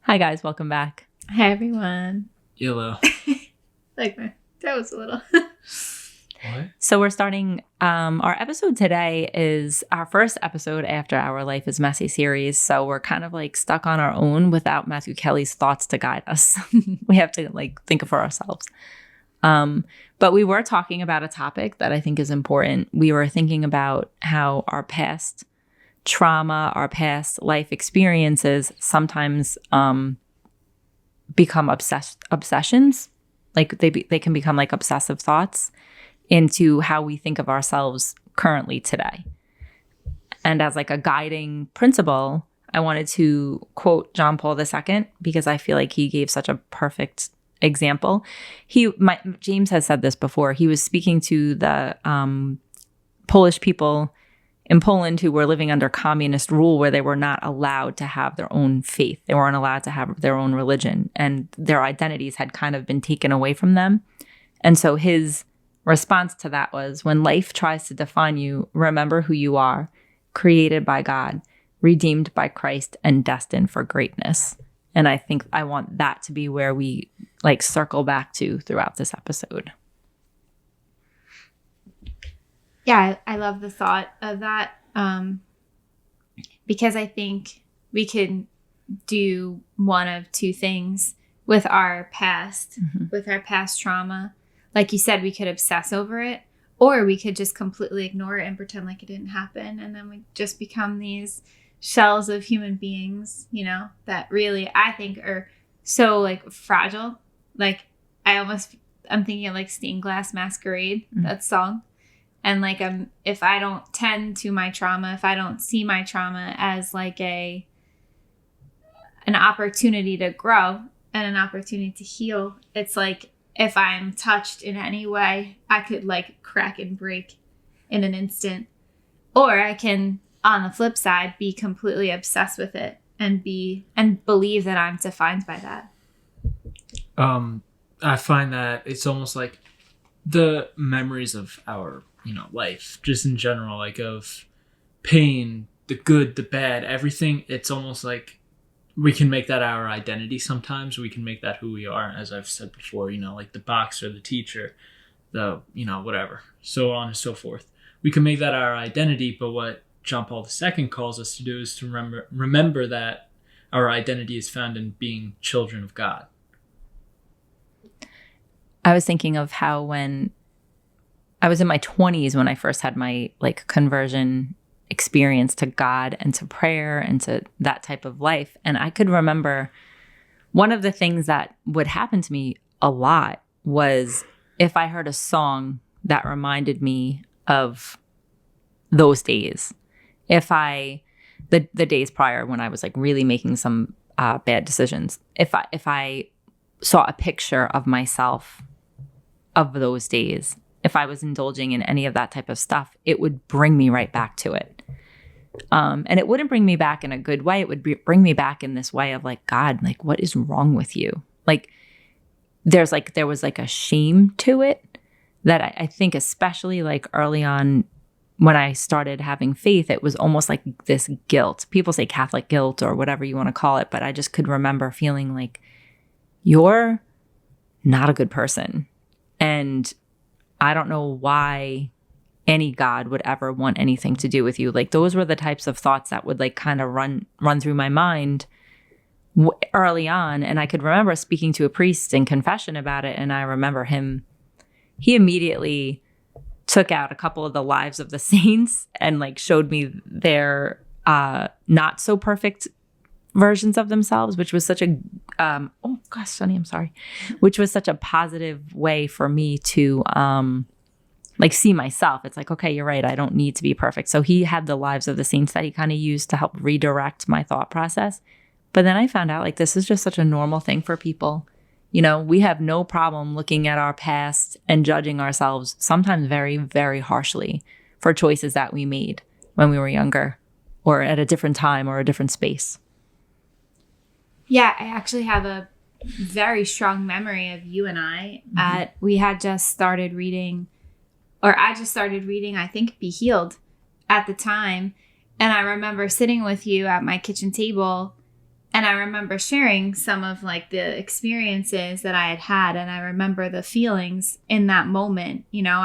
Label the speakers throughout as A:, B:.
A: Hi guys, welcome back.
B: Hi everyone.
C: Yellow.
B: That was a little.
C: What?
A: So we're starting, our episode today is our first episode after our Life is Messy series. So we're kind of like stuck on our own without Matthew Kelly's thoughts to guide us. We have to like think for ourselves. But we were talking about a topic that I think is important. We were thinking about how our past trauma, our past life experiences sometimes become obsessions. Like they can become like obsessive thoughts into how we think of ourselves currently today. And as like a guiding principle, I wanted to quote John Paul II because I feel like he gave such a perfect example. James has said this before. He was speaking to the Polish people in Poland who were living under communist rule where they were not allowed to have their own faith. They weren't allowed to have their own religion, and their identities had kind of been taken away from them. And so his response to that was, when life tries to define you, remember who you are, created by God, redeemed by Christ, and destined for greatness. And I think I want that to be where we like circle back to throughout this episode.
B: Yeah, I love the thought of that because I think we could do one of two things with our past, with our past trauma. Like you said, we could obsess over it, or we could just completely ignore it and pretend like it didn't happen. And then we just become these shells of human beings, you know, that really I think are so like fragile. Like I'm thinking of like Stained Glass Masquerade, that song. And like if I don't tend to my trauma, if I don't see my trauma as like an opportunity to grow and an opportunity to heal, it's like if I'm touched in any way, I could like crack and break in an instant. Or I can, on the flip side, be completely obsessed with it and believe that I'm defined by that.
C: I find that it's almost like the memories of our, life, just in general, like of pain, the good, the bad, everything. It's almost like we can make that our identity sometimes. We can make that who we are, as I've said before, like the boxer, the teacher, the, whatever, so on and so forth. We can make that our identity, but what John Paul II calls us to do is to remember that our identity is found in being children of God.
A: I was thinking of how when I was in my 20s when I first had my like conversion experience to God and to prayer and to that type of life. And I could remember one of the things that would happen to me a lot was if I heard a song that reminded me of those days. If the days prior when I was like really making some bad decisions, if I saw a picture of myself of those days, if I was indulging in any of that type of stuff, it would bring me right back to it. And it wouldn't bring me back in a good way. It would bring me back in this way of like, God, like, what is wrong with you? Like, there was like a shame to it that I think especially like early on when I started having faith, it was almost like this guilt. People say Catholic guilt or whatever you want to call it, but I just could remember feeling like, you're not a good person. And I don't know why any God would ever want anything to do with you. Like those were the types of thoughts that would like kind of run through my mind early on. And I could remember speaking to a priest in confession about it. And I remember he immediately took out a couple of the lives of the saints and like showed me their not so perfect versions of themselves, which was such a oh gosh, Sonny, I'm sorry, which was such a positive way for me to like see myself. It's like, okay, you're right, I don't need to be perfect. So he had the lives of the saints that he kind of used to help redirect my thought process. But then I found out like this is just such a normal thing for people. We have no problem looking at our past and judging ourselves sometimes very, very harshly for choices that we made when we were younger or at a different time or a different space.
B: Yeah, I actually have a very strong memory of you and I. We had just started reading, or I just started reading, I think, Be Healed at the time. And I remember sitting with you at my kitchen table And I remember sharing some of like the experiences that I had had. And I remember the feelings in that moment. You know,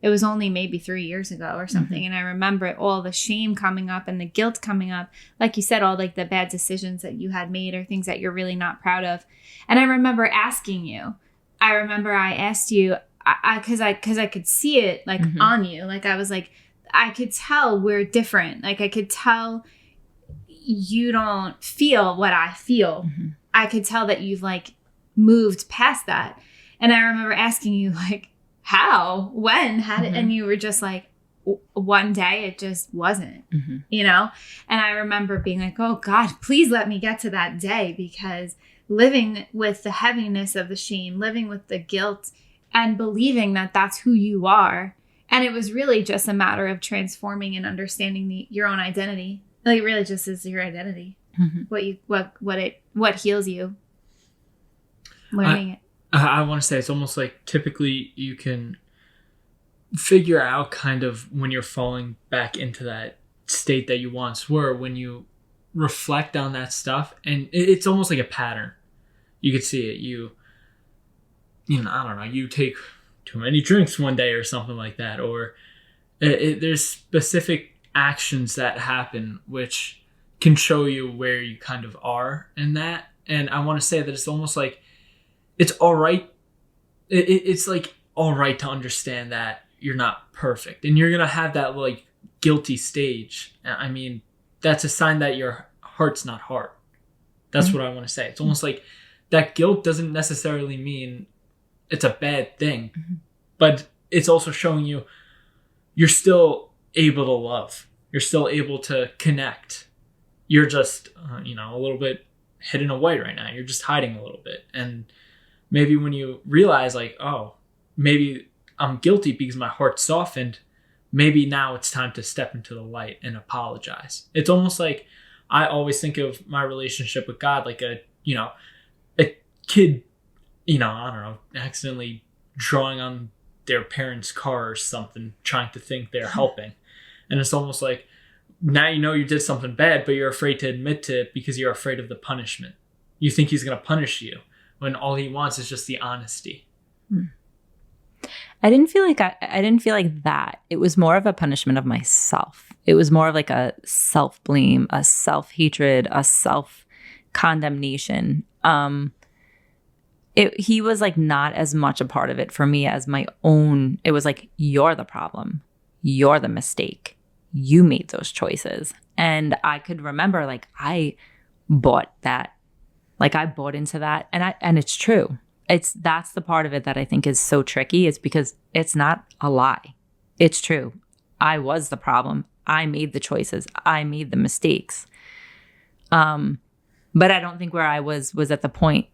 B: it was only maybe 3 years ago or something. Mm-hmm. And I remember all the shame coming up and the guilt coming up. Like you said, all like the bad decisions that you had made or things that you're really not proud of. And I remember asking you, I asked you, because I could see it like mm-hmm. on you. Like I was like, I could tell we're different. Like I could tell you don't feel what I feel. Mm-hmm. I could tell that you've like moved past that. And I remember asking you like, how, when, how did, mm-hmm. and you were just like, one day it just wasn't, mm-hmm. you know? And I remember being like, oh God, please let me get to that day, because living with the heaviness of the shame, living with the guilt and believing that that's who you are. And it was really just a matter of transforming and understanding your own identity. Like it really just is your identity. Mm-hmm. What heals you. Learning it.
C: I want to say it's almost like typically you can figure out kind of when you're falling back into that state that you once were, when you reflect on that stuff, and it's almost like a pattern. You could see it. You know, I don't know, you take too many drinks one day or something like that, or there's specific actions that happen which can show you where you kind of are in that. And I want to say that it's almost like it's all right. It's like all right to understand that you're not perfect, and you're going to have that like guilty stage. I mean, that's a sign that your heart's not hard. That's mm-hmm. what I want to say. It's almost like that guilt doesn't necessarily mean it's a bad thing, mm-hmm. but it's also showing you you're still able to love. You're still able to connect. You're just, a little bit hidden away right now. You're just hiding a little bit. And maybe when you realize like, oh, maybe I'm guilty because my heart softened, maybe now it's time to step into the light and apologize. It's almost like I always think of my relationship with God like a kid, I don't know, accidentally drawing on their parents' car or something, trying to think they're helping. And it's almost like now you know you did something bad, but you're afraid to admit to it because you're afraid of the punishment. You think he's going to punish you when all he wants is just the honesty.
A: I didn't feel like that. It was more of a punishment of myself. It was more of like a self-blame, a self-hatred, a self-condemnation. He was like not as much a part of it for me as my own. It was like, you're the problem. You're the mistake. You made those choices. And I could remember like I bought that. Like I bought into that. And it's true. That's the part of it that I think is so tricky. It's because it's not a lie. It's true. I was the problem. I made the choices. I made the mistakes. But I don't think where I was at the point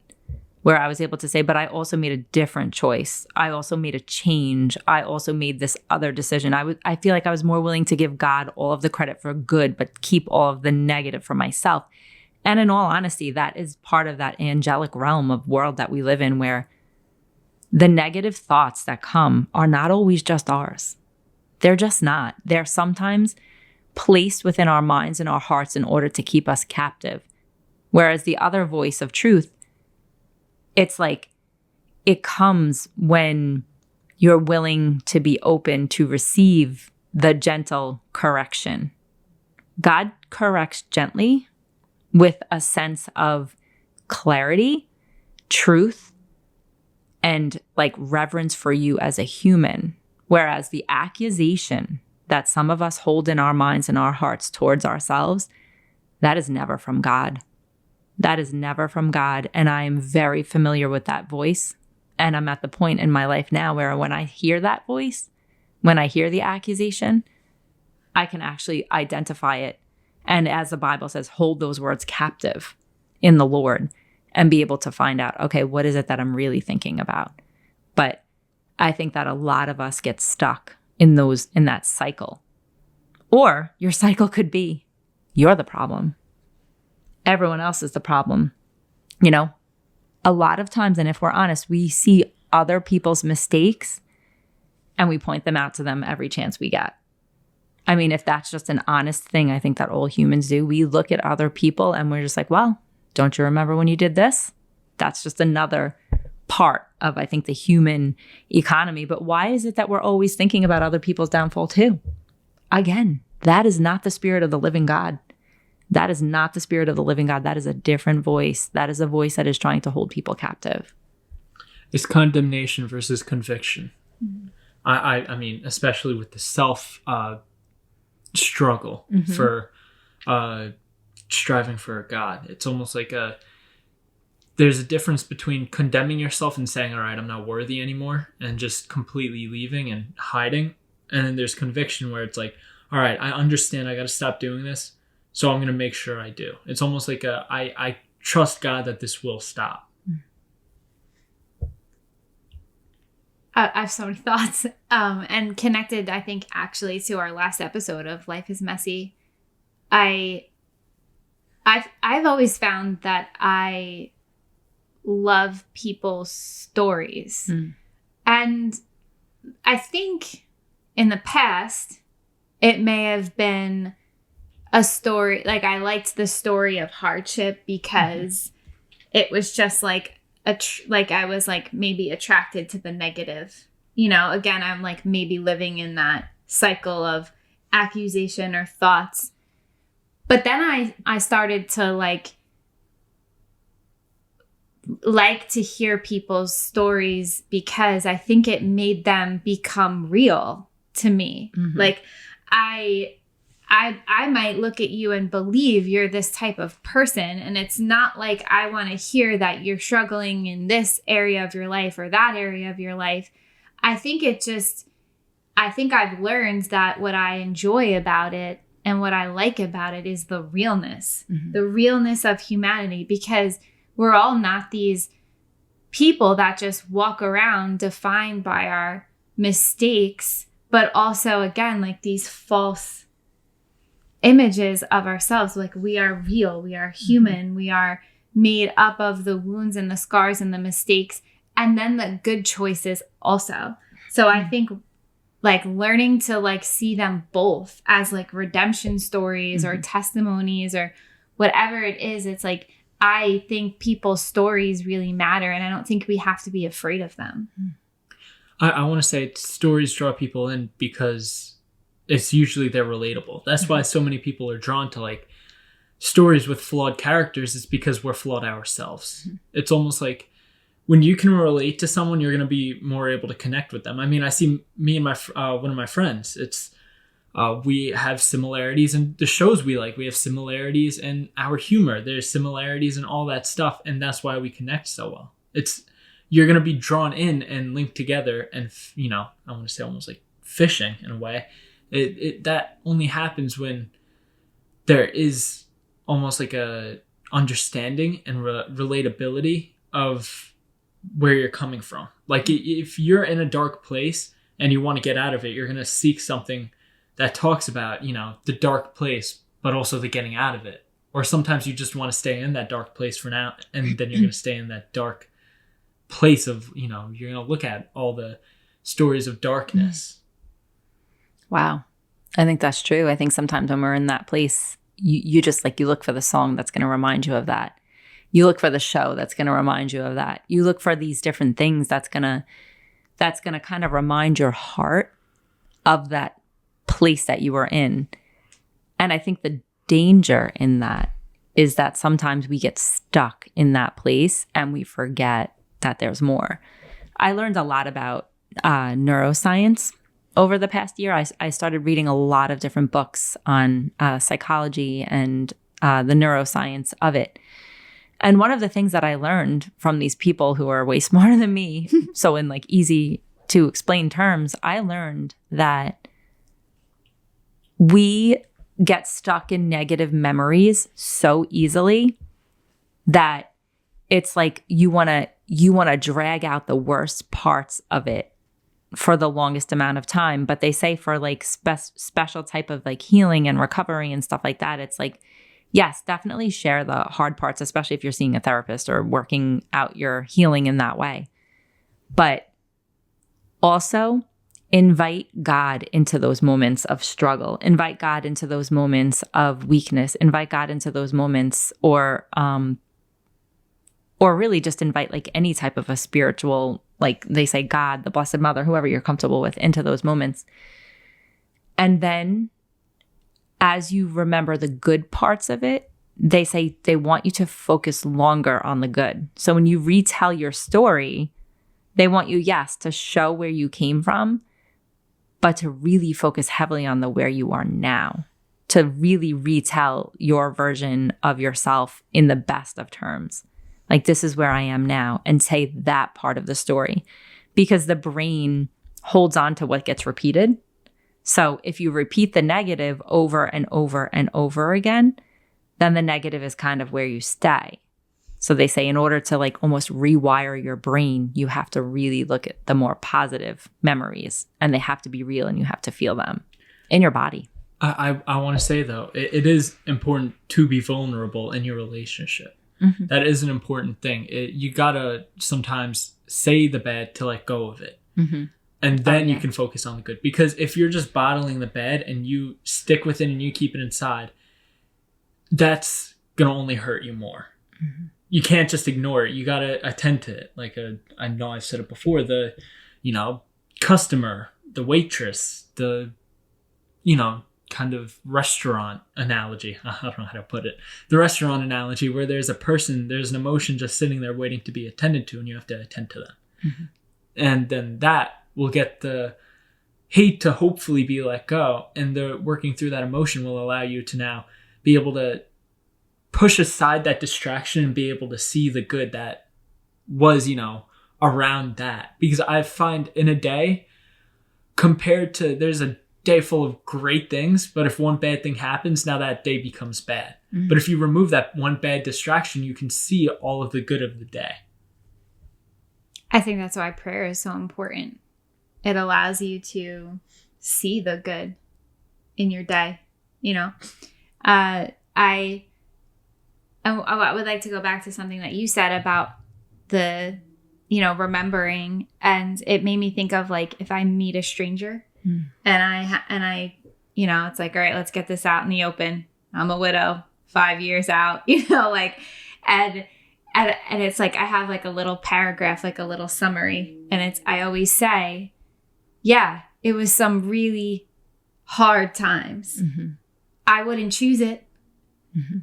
A: where I was able to say, but I also made a different choice. I also made a change. I also made this other decision. I feel like I was more willing to give God all of the credit for good, but keep all of the negative for myself. And in all honesty, that is part of that angelic realm of world that we live in, where the negative thoughts that come are not always just ours. They're just not. They're sometimes placed within our minds and our hearts in order to keep us captive. Whereas the other voice of truth, it's like it comes when you're willing to be open to receive the gentle correction. God corrects gently with a sense of clarity, truth, and like reverence for you as a human. Whereas the accusation that some of us hold in our minds and our hearts towards ourselves, that is never from God. That is never from God. And I am very familiar with that voice. And I'm at the point in my life now where when I hear that voice, when I hear the accusation, I can actually identify it. And as the Bible says, hold those words captive in the Lord and be able to find out, okay, what is it that I'm really thinking about? But I think that a lot of us get stuck in that cycle. Or your cycle could be, you're the problem. Everyone else is the problem. You know, a lot of times, and if we're honest, we see other people's mistakes and we point them out to them every chance we get. I mean, if that's just an honest thing, I think that all humans do. We look at other people and we're just like, well, don't you remember when you did this? That's just another part of, I think, the human economy. But why is it that we're always thinking about other people's downfall too? Again, that is not the spirit of the living God. That is not the spirit of the living God. That is a different voice. That is a voice that is trying to hold people captive.
C: It's condemnation versus conviction. Mm-hmm. I mean, especially with the self struggle for striving for a God. It's almost like there's a difference between condemning yourself and saying, all right, I'm not worthy anymore, and just completely leaving and hiding. And then there's conviction where it's like, all right, I understand I got to stop doing this, so I'm going to make sure I do. It's almost like I trust God that this will stop.
B: I have so many thoughts, and connected, I think, actually to our last episode of Life is Messy. I've always found that I love people's stories. And I think in the past, it may have been a story, like I liked the story of hardship because it was just like, I was like maybe attracted to the negative. You know, again, I'm like maybe living in that cycle of accusation or thoughts. But then I started to like to hear people's stories because I think it made them become real to me. Like I might look at you and believe you're this type of person. And it's not like I want to hear that you're struggling in this area of your life or that area of your life. I think I've learned that what I enjoy about it and what I like about it is the realness of humanity, because we're all not these people that just walk around defined by our mistakes, but also, again, like these false images of ourselves. Like we are real, we are human, we are made up of the wounds and the scars and the mistakes, and then the good choices also. So I think like learning to like see them both as like redemption stories or testimonies or whatever it is, it's like, I think people's stories really matter, and I don't think we have to be afraid of them.
C: I want to say stories draw people in because it's usually they're relatable. That's why so many people are drawn to like stories with flawed characters. It's because we're flawed ourselves. It's almost like when you can relate to someone, you're going to be more able to connect with them. I mean, I see me and my one of my friends. It's we have similarities in the shows we like. We have similarities in our humor. There's similarities in all that stuff, and that's why we connect so well. You're going to be drawn in and linked together, and I want to say almost like fishing in a way. That only happens when there is almost like a understanding and relatability of where you're coming from. Like if you're in a dark place and you want to get out of it, you're going to seek something that talks about, the dark place, but also the getting out of it. Or sometimes you just want to stay in that dark place for now, and then you're going to stay in that dark place of, you're going to look at all the stories of darkness.
A: Wow. I think that's true. I think sometimes when we're in that place, you just like, you look for the song that's going to remind you of that. You look for the show that's going to remind you of that. You look for these different things that's going to kind of remind your heart of that place that you were in. And I think the danger in that is that sometimes we get stuck in that place and we forget that there's more. I learned a lot about neuroscience over the past year. I started reading a lot of different books on psychology and the neuroscience of it. And one of the things that I learned from these people who are way smarter than me, so in like easy to explain terms, I learned that we get stuck in negative memories so easily that it's like you want to drag out the worst parts of it for the longest amount of time. But they say for like special type of like healing and recovery and stuff like that, it's like, yes, definitely share the hard parts, especially if you're seeing a therapist or working out your healing in that way. But also invite God into those moments of struggle. Invite God into those moments of weakness. Invite God into those moments or or really just invite like any type of a spiritual, like they say God, the Blessed Mother, whoever you're comfortable with, into those moments. And then as you remember the good parts of it, they say they want you to focus longer on the good. So when you retell your story, they want you, yes, to show where you came from, but to really focus heavily on the where you are now, to really retell your version of yourself in the best of terms. Like, this is where I am now, and say that part of the story, because the brain holds on to what gets repeated. So if you repeat the negative over and over and over again, then the negative is kind of where you stay. So they say in order to like almost rewire your brain, you have to really look at the more positive memories, and they have to be real, and you have to feel them in your body.
C: I want to say, though, it is important to be vulnerable in your relationship.
A: Mm-hmm.
C: That is an important thing. You gotta sometimes say the bad to let go of it.
A: Mm-hmm.
C: And then you can focus on the good. Because if you're just bottling the bad and you stick with it and you keep it inside, that's gonna only hurt you more.
A: Mm-hmm.
C: You can't just ignore it. You gotta attend to it. Like I know I've said it before, the, customer, the waitress, the, kind of restaurant analogy. I don't know how to put it. The restaurant analogy where there's an emotion just sitting there waiting to be attended to, and you have to attend to them.
A: Mm-hmm.
C: And then that will get the hate to hopefully be let go. And the working through that emotion will allow you to now be able to push aside that distraction and be able to see the good that was, around that. Because I find in a day, compared to, there's a day full of great things, but if one bad thing happens, now that day becomes bad. Mm-hmm. But if you remove that one bad distraction, you can see all of the good of the day.
B: I think that's why prayer is so important. It allows you to see the good in your day. I would like to go back to something that you said about the, remembering, and it made me think of like if I meet a stranger and I, it's like, all right, let's get this out in the open. I'm a widow, 5 years out, and it's like I have like a little paragraph, like a little summary, and I always say, yeah, it was some really hard times. Mm-hmm. I wouldn't choose it. Mm-hmm.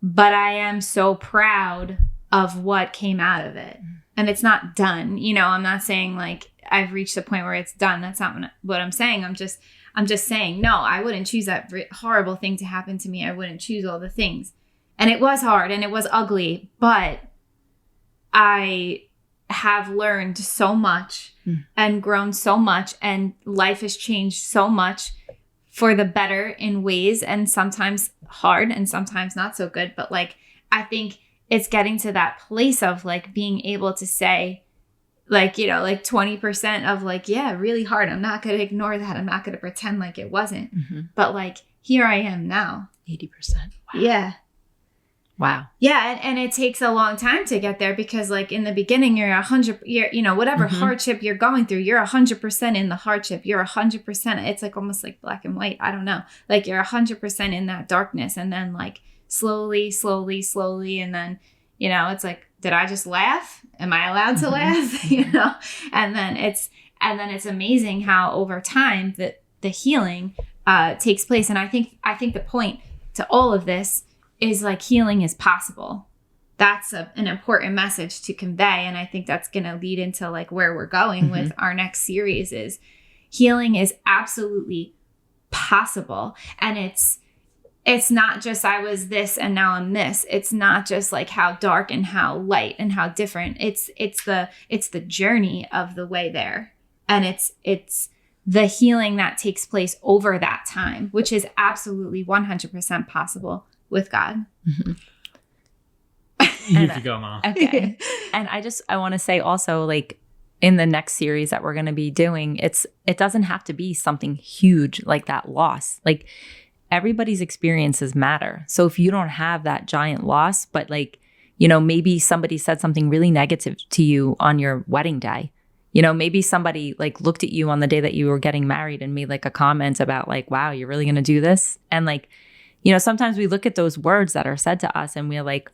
B: But I am so proud of what came out of it. And it's not done. I'm not saying like I've reached a point where it's done. That's not what I'm saying. I'm just saying, no, I wouldn't choose that horrible thing to happen to me. I wouldn't choose all the things. And it was hard and it was ugly, but I have learned so much and grown so much, and life has changed so much for the better in ways, and sometimes hard and sometimes not so good. But like, I think it's getting to that place of like being able to say like, like 20% of like, yeah, really hard. I'm not going to ignore that. I'm not going to pretend like it wasn't. Mm-hmm. But like, here I am now.
A: 80%. Wow.
B: Yeah.
A: Wow.
B: Yeah. And it takes a long time to get there, because like in the beginning, you're whatever mm-hmm. hardship you're going through, you're 100% in the hardship. You're 100%. It's like almost like black and white. I don't know. Like you're 100% in that darkness. And then like slowly. And then, it's like, did I just laugh? Am I allowed to mm-hmm. laugh? And then it's amazing how over time that the healing takes place. And I think the point to all of this is like healing is possible. That's an important message to convey. And I think that's going to lead into like where we're going mm-hmm. with our next series is healing is absolutely possible. And it's not just I was this and now I'm this. It's not just like how dark and how light and how different. It's the journey of the way there. And it's the healing that takes place over that time, which is absolutely 100% possible with God.
A: Mm-hmm.
C: You can go, Mom.
A: Okay. And I want to say also, like, in the next series that we're going to be doing, it doesn't have to be something huge like that loss. Like, everybody's experiences matter. So if you don't have that giant loss, but like, maybe somebody said something really negative to you on your wedding day. Maybe somebody like looked at you on the day that you were getting married and made like a comment about like, wow, you're really going to do this? And like, sometimes we look at those words that are said to us and we're like,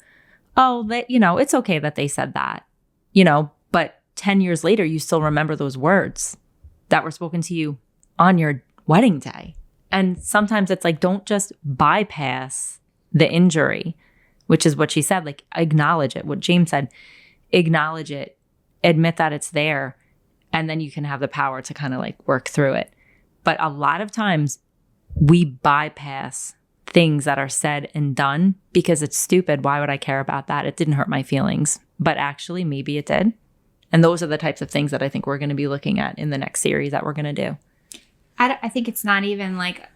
A: oh, it's okay that they said that, but 10 years later, you still remember those words that were spoken to you on your wedding day. And sometimes it's like, don't just bypass the injury, which is what she said, like acknowledge it. What James said, acknowledge it, admit that it's there, and then you can have the power to kind of like work through it. But a lot of times we bypass things that are said and done because it's stupid. Why would I care about that? It didn't hurt my feelings, but actually maybe it did. And those are the types of things that I think we're going to be looking at in the next series that we're going to do.
B: I think it's not even like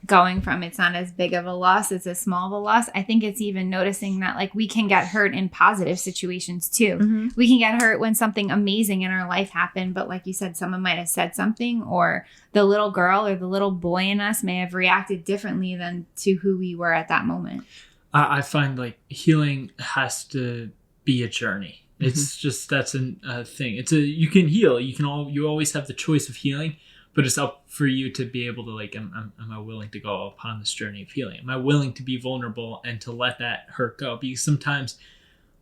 B: going from it's not as big of a loss, it's as small of a loss. I think it's even noticing that like we can get hurt in positive situations too. Mm-hmm. We can get hurt when something amazing in our life happened, but like you said, someone might have said something, or the little girl or the little boy in us may have reacted differently than to who we were at that moment.
C: I find like healing has to be a journey. Mm-hmm. It's just, that's a thing. You can heal. You always have the choice of healing. But it's up for you to be able to like, am I willing to go upon this journey of healing? Am I willing to be vulnerable and to let that hurt go? Because sometimes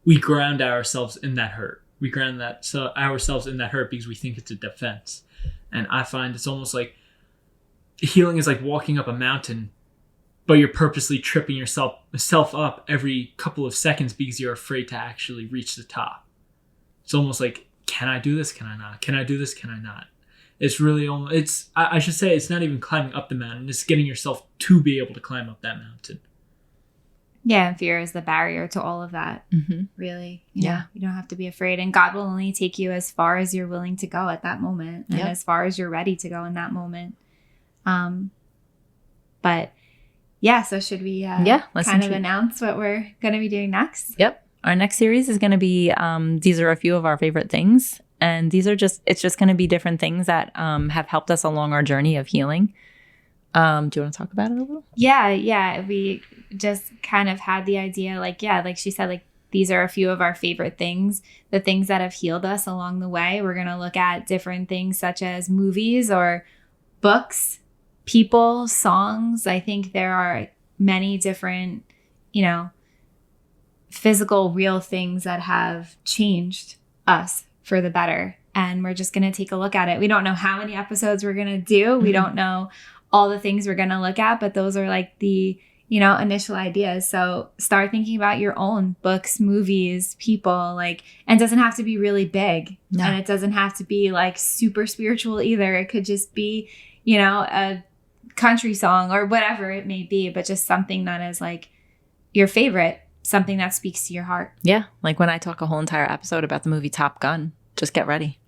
C: we ground ourselves in that hurt. We ground ourselves in that hurt because we think it's a defense. And I find it's almost like healing is like walking up a mountain, but you're purposely tripping yourself up every couple of seconds because you're afraid to actually reach the top. It's almost like, can I do this? Can I not? Can I do this? Can I not? It's really almost, I should say it's not even climbing up the mountain. It's getting yourself to be able to climb up that mountain.
B: Yeah, and fear is the barrier to all of that, really. You know, you don't have to be afraid. And God will only take you as far as you're willing to go at that moment and as far as you're ready to go in that moment. But yeah, so should we kind of announce what we're going to be doing next?
A: Yep. Our next series is going to be, these are a few of our favorite things. And it's just going to be different things that have helped us along our journey of healing. Do you want to talk about it a little?
B: Yeah. We just kind of had the idea, like she said, like these are a few of our favorite things, the things that have healed us along the way. We're going to look at different things such as movies or books, people, songs. I think there are many different, physical, real things that have changed us for the better. And we're just going to take a look at it. We don't know how many episodes we're going to do. We don't know all the things we're going to look at, but those are like the, initial ideas. So start thinking about your own books, movies, people, and it doesn't have to be really big. No. And it doesn't have to be like super spiritual either. It could just be, a country song or whatever it may be, but just something that is like your favorite, something that speaks to your heart.
A: Yeah. Like when I talk a whole entire episode about the movie Top Gun, just get ready.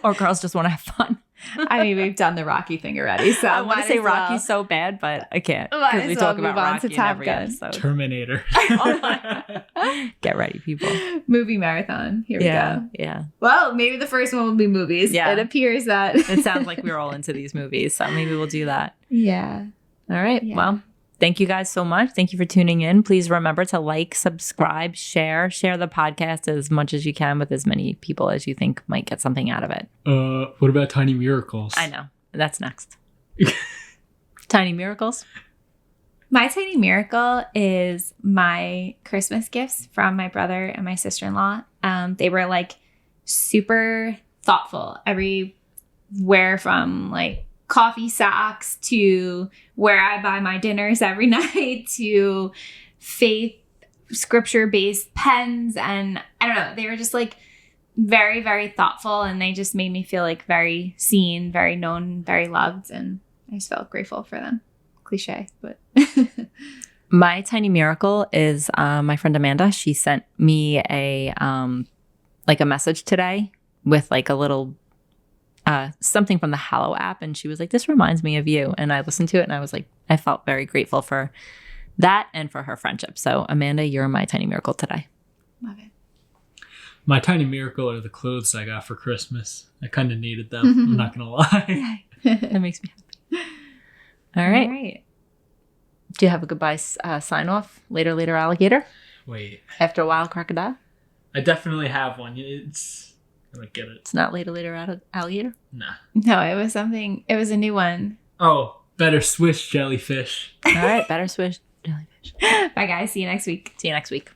A: Or girls just want to have fun.
B: I mean, we've done the Rocky thing already, so
A: I want to say Rocky's so bad, but I can't because we talk about Rocky in every episode.
C: Terminator.
A: Get ready, people.
B: Movie marathon. Here we go.
A: Yeah.
B: Well, maybe the first one will be movies. Yeah. It appears that.
A: It sounds like we're all into these movies, so maybe we'll do that.
B: Yeah.
A: All right. Yeah. Well, thank you guys so much. Thank you for tuning in. Please remember to like, subscribe, share the podcast as much as you can with as many people as you think might get something out of it.
C: What about Tiny Miracles?
A: I know. That's next. Tiny Miracles.
B: My tiny miracle is my Christmas gifts from my brother and my sister-in-law. They were like super thoughtful everywhere from like coffee socks to where I buy my dinners every night to faith scripture-based pens. And I don't know, they were just like very, very thoughtful, and they just made me feel like very seen, very known, very loved. And I just felt grateful for them. Cliche, but
A: my tiny miracle is my friend Amanda. She sent me a message today with like a little something from the Hallow app, and she was like, this reminds me of you. And I listened to it and I was like, I felt very grateful for that and for her friendship. So Amanda, you're my tiny miracle today.
B: Love it.
C: My tiny miracle are the clothes I got for Christmas. I kind of needed them. I'm not gonna lie.
A: That makes me happy. All right. Do you have a goodbye sign off? Later alligator?
C: Wait.
A: After a while crocodile?
C: I definitely have one. I don't get it.
A: It's not later alligator?
C: Nah.
B: No, it was something. It was a new one.
C: Oh, better swish jellyfish.
A: All right, better swish jellyfish.
B: Bye, guys. See you next week.
A: See you next week.